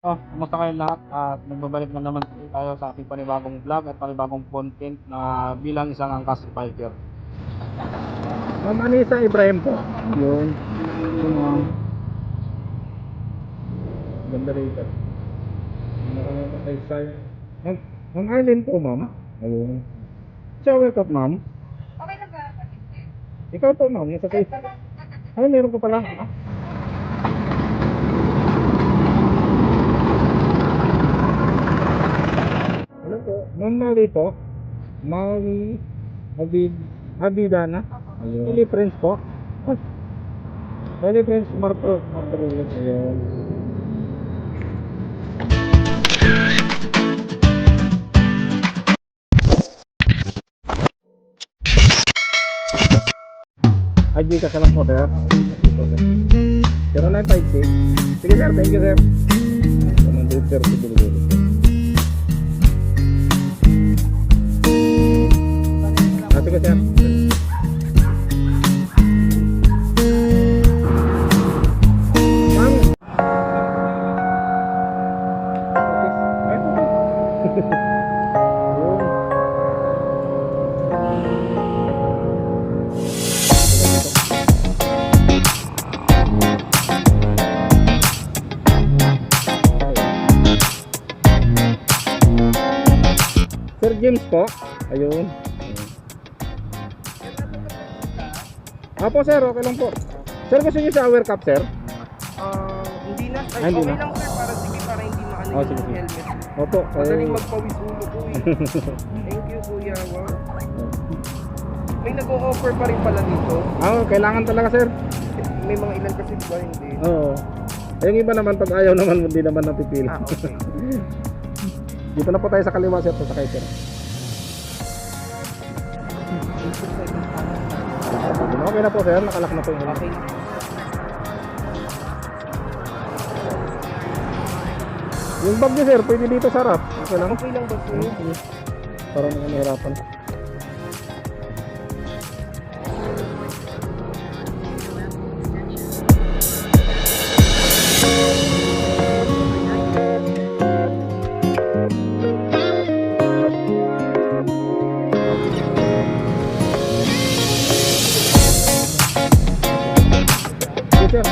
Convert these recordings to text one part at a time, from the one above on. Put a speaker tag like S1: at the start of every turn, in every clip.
S1: Kumusta kayong lahat? At nagbabalik na naman tayo sa ating panibagong vlog at panibagong content na bilang isang angkas biker. Ma'am Anissa Ibrahim po. Yun. Ganda rito. Nakakataysay. Ma'am Arlene po, ma'am. Ayun. Shower cup, ma'am.
S2: Okay na ba?
S1: Ikaw po, ma'am. Yung sa face. Ay, meron ko pala. Ano po? Ma'am Mary po. Mary Abidana. Ayun. Ili Prince po. Ili Prince Marco. Ayun. IG ka lang po, sir. 0956. Sige, sir. Thank you, sir. 130 bilhin. Sige, sir. Ma'am. Sir James po. Ayun. Apo sir, okay lang po. Sir, gusto niyo shower cup, sir?
S2: Hindi na. Ay,
S1: Hindi
S2: okay
S1: na.
S2: lang sir, para hindi maano
S1: Oh,
S2: yung
S1: sige, sige.
S2: helmet.
S1: Opo.
S2: Madaling magpawis ulo ko eh. Thank you kuya. Wow. May nag-o-offer pa rin pala dito.
S1: Kailangan talaga, sir.
S2: May mga ilan kasi ba hindi.
S1: Oo. Yung iba naman, pag ayaw naman, hindi naman napipila.
S2: Okay.
S1: Dito na po tayo sa kaliwa, sir. Sa kay sir. Okay na po, sir. Nakalak na po yung
S2: Okay.
S1: Yung bag niyo, sir, pwede dito sa harap. Okay lang.
S2: Okay lang ba sir?
S1: Para naman nahirapan. Yes, sir.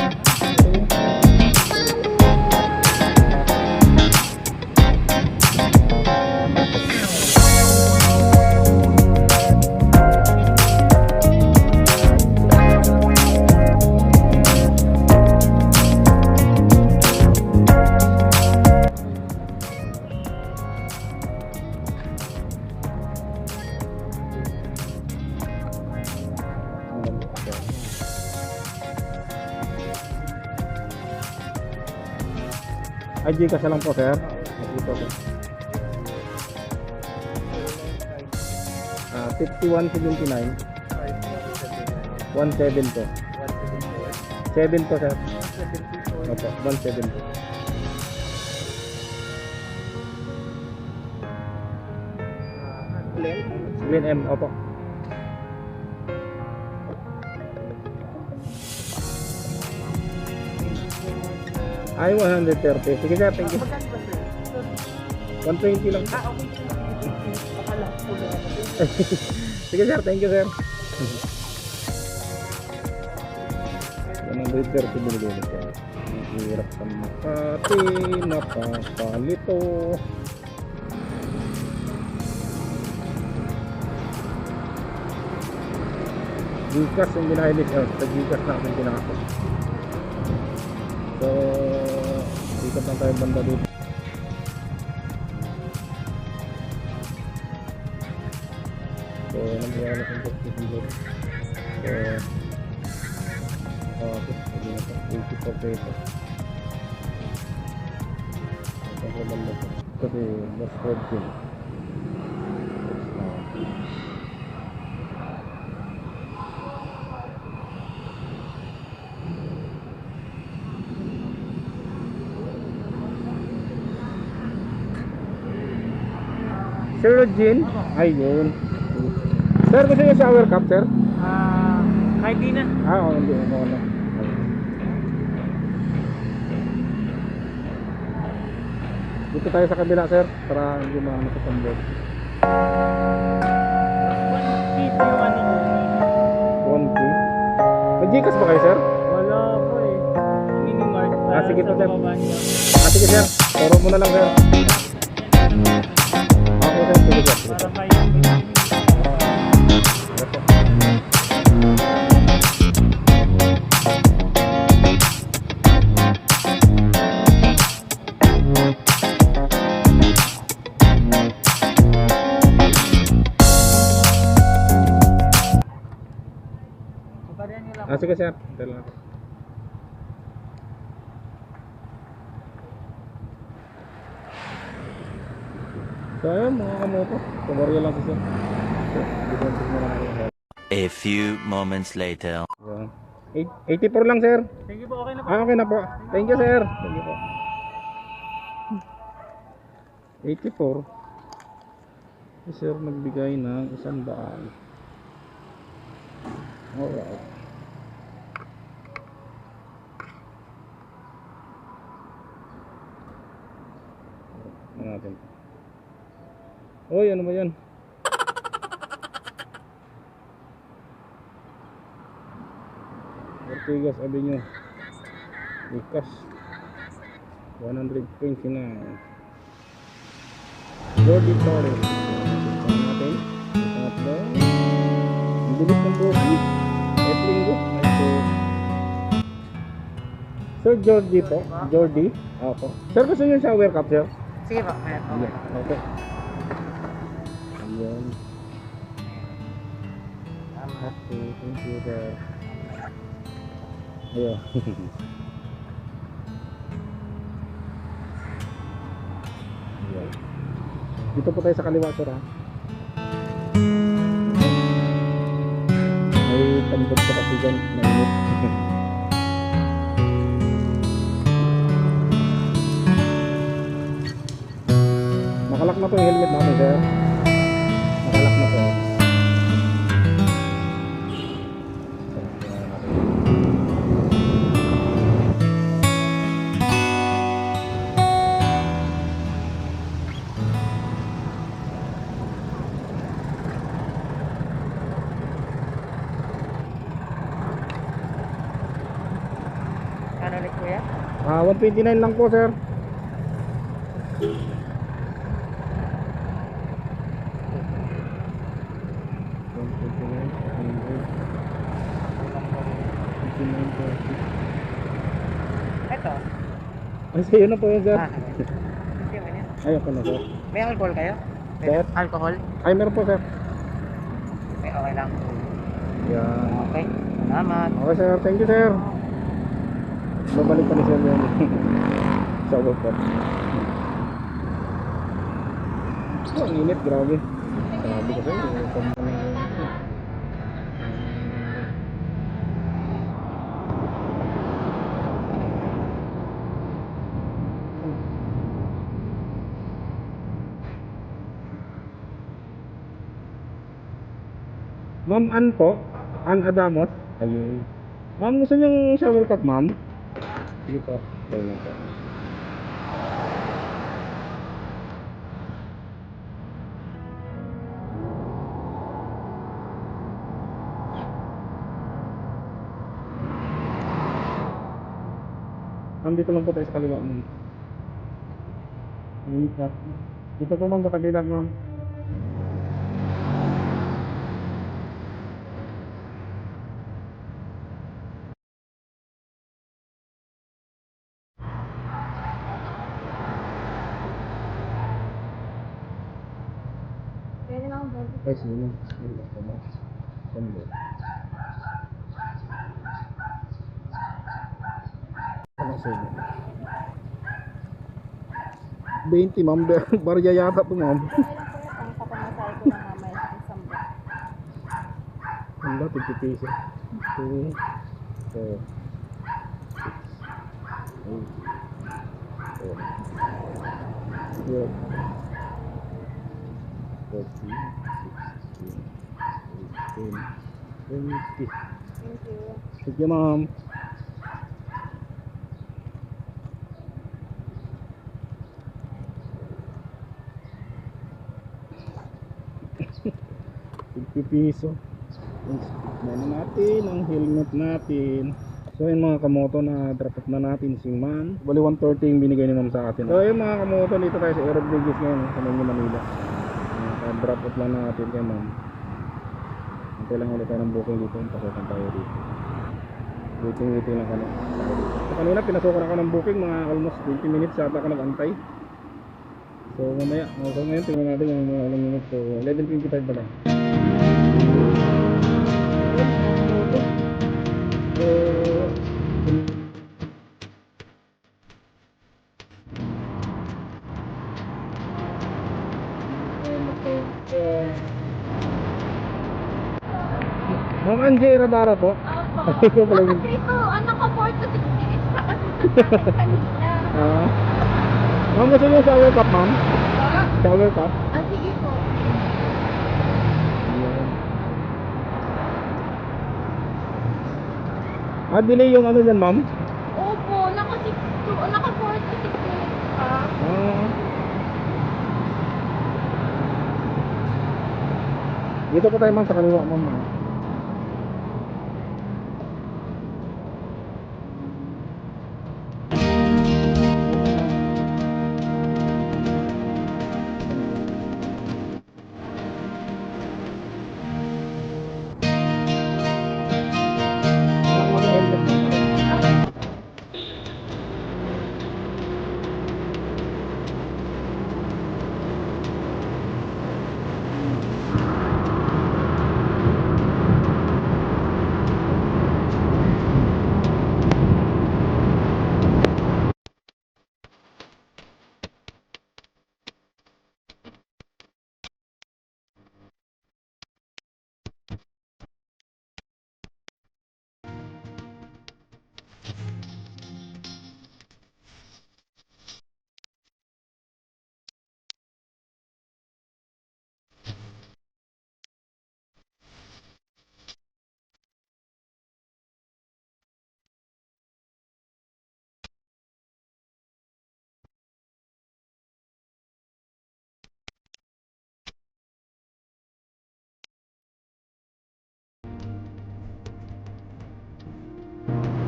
S1: IG ka lang po, sir. Dito po. 5179 17 po. 7 po, sir. Opo, 17 po. Glen M, opo. Ay, 130. Sige, sir, thank you. 120 lang. Sige, sir, thank you, sir. 130 binigay sir. Hirap sa Makati, napapalito. Gcash yung binahilis. Sa Gcash natin pinakasok. So, ikot lang tayo banda dito. So, nangyayari na sa dito. So, sabi na ito, 84 pesos. Ito ko banda ito. Kasi, mas 14. Sir Eugene? Ayun. Sir, gusto niyo shower cup, sir?
S2: Kahit di na.
S1: Oo, hindi. Oo na. Dito tayo sa kabila, sir, para hindi makapambod. 1K. May Gcash ba kayo, sir?
S3: Wala po eh. Minimart.
S1: Sige po, sir.
S3: Baba niya.
S1: Sige, sir. Turo mo na lang, sir. Ako, sir. Sige, sir. Sige,
S3: Para
S1: sir.
S3: kayo.
S1: Sige, sir. Dala na. So, ayun, mga kamoto. Tumarya lang siya.
S4: A few moments later.
S1: Ayan. 84 lang, sir.
S3: Thank you po. Okay na po.
S1: Okay na po. Thank you, sir. Thank you po. 84. Si sir nagbigay ng 100. Alright. Ano natin? Oy, ano ba yan? Ortigas Avenue. Likas. 129. Jordi Torres. Ito natin. Pangatlo. Ang bilis ng Jordi. Linggo. Sir Jordi po. Jordi. Opo. Sir, gusto nyo yung shower cup, sir?
S3: Sige po. Okay.
S1: Okay. Ayan. Okay, thank you, sir. Ayan. Ayan. Dito po tayo sa kaliwa, sir, ha? May tambot pa kasi dyan. Mainit. Nakalak na po yung helmet namin, sir. Nakalak na po.
S3: Ano ulit kuya?
S1: 129 lang po, sir.
S3: Ito.
S1: Ay, sa'yo na po yun, sir.
S3: Sige mo yan.
S1: Ayoko na, sir.
S3: May alcohol kayo?
S1: Sir?
S3: Alcohol?
S1: Ay, meron po, sir.
S3: Okay lang.
S1: Yan.
S3: Okay. Salamat.
S1: Okay, sir. Thank you, sir. Babalik pa ni sir yan. Sa work po. Oh, ang init. Grabe. Grabe kasi. Ma'am, Ann po? Ann Adamos? Ayun. Ma'am, gusto niyong shower cup, ma'am? Sige po. Tayo na po. Dito lang po tayo sa kaliwa, ma'am. Dito po, ma'am, sa kabila, ma'am. Ay, sige na. Sando. Ano sige? 20, ma'am. Barya yata po, ma'am.
S5: Ang kapamasahe ko na mamaya sa isang buwan.
S1: Wala, 50 pesos. 2, 4, 6, 8, 12, 14, 16, 18, 20.
S5: Thank you.
S1: Thank you, ma'am. piso. Meron natin ang helmet natin. So yun mga kamoto, na drop off na natin si Man. Bali 130 yung binigay ni ma'am sa atin. So yun mga kamoto, dito tayo sa Aero Bridges ngayon sa Manila, Manila. Drop off lang natin kay ma'am. Hintay lang ulit tayo ng booking dito. Pasokan tayo dito. Waiting lang kami. So kanina pinasukan ako ng booking, mga almost 20 minutes yata ako nag-antay. So mamaya, so ngayon tingnan natin yung mga ilang minutes. So 11:25 pala. Ma'am Angie Radara po. Ikaw pala yun.
S5: Kasi ito, anak ko 4 to 6 minutes pa kasi sa kanina.
S1: Ma'am, gusto niyo shower cup, ma'am? Shower cup?
S5: Sige po.
S1: Delay yung ano dyan, ma'am?
S5: Opo, naka 4 to 6 minutes pa.
S1: Dito po tayo, ma'am, sa kaliwa, ma'am.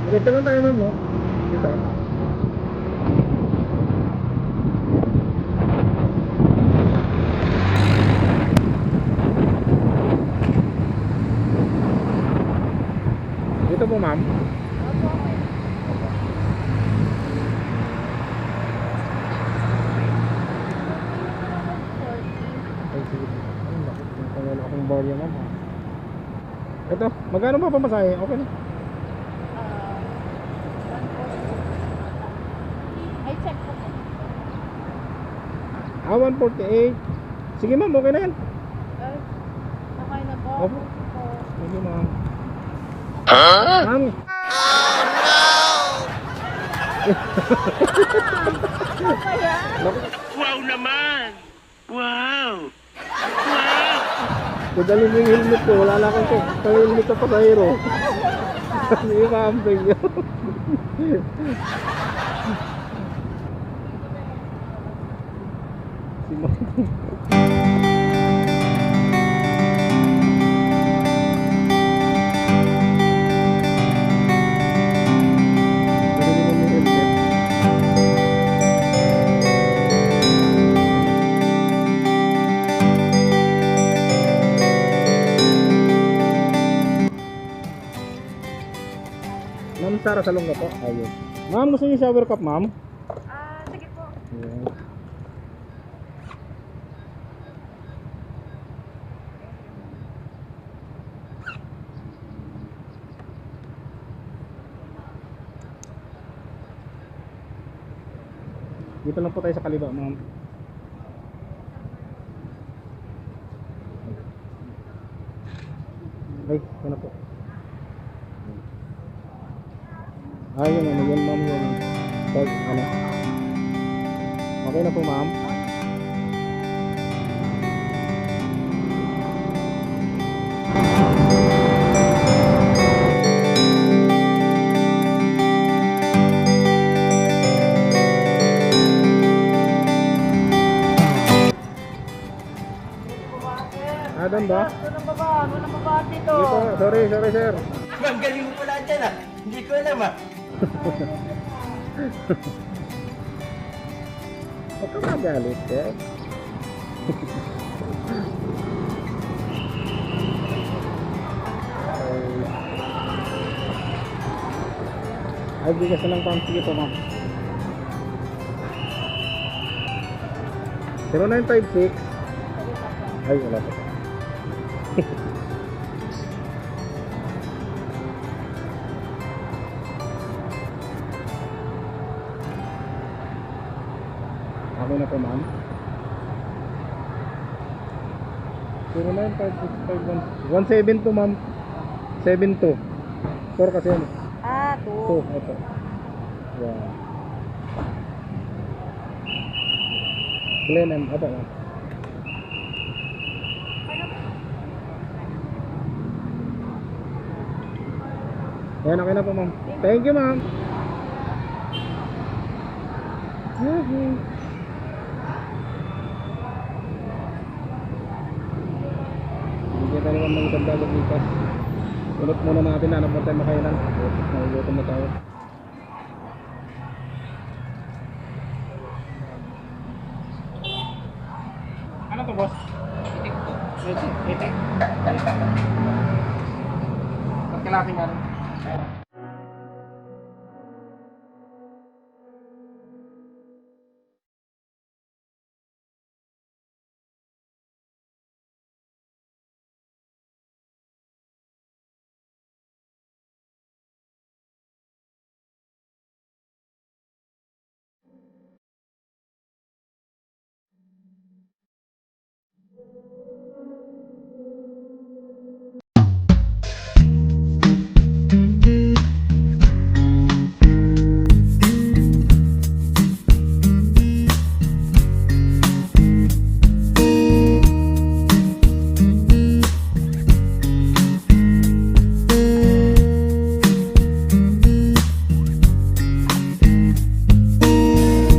S1: Dito lang tayo, ma'am, no? Dito. Dito po, ma'am. Ay, sige. Ay, bakit? Wala akong barya, ma'am. Ito, magkano pa pamasahe? Okay na.
S5: Ay, check po.
S1: 148. Sige, ma'am, okay na yan.
S5: Okay na po.
S1: Opo. Sige, ma'am. Ma'am.
S2: Wow naman! Wow!
S1: Dadalhin mo yung helmet ko, wala na akong sa helmet sa pasahero. Sige, ma'am, thank you. Si ma'am. Dadalhin mo yung helmet. Ma'am Sara Salonga po. Ayun. Ma'am, gusto niyo shower cup, ma'am?
S5: Sige po.
S1: Ayan. Dito lang po tayo sa kaliwa, ma'am. Ay, ito na po. Ayun, ano yun, ma'am, yun. Pag, ano. Okay na po, ma'am. doon ba?
S3: Doon ang baba. Doon ang baba dito.
S1: Sige po, sorry sir.
S3: Ang galing mo pala dyan ah. Hindi ko alam ah.
S1: Huwag ka magalit, sir. Ay, bigas na lang pang sige po, ma'am. 0956. Ay, wala pa. Okay na po, ma'am. 095651 172, ma'am. 72. 4 kasi ano.
S3: Ah,
S1: 2, ito. Yan. Glenn M. Ito, ma'am. Yan, okay na po, ma'am. Thank you, ma'am. Hindi tayo naman ng isang dalag lipas. Unot muna natin, hanap mo tayo makainan. Nagugutom na tayo. Ano to, boss?
S3: itik po.
S1: Itik. Itik. Pagkalating ano?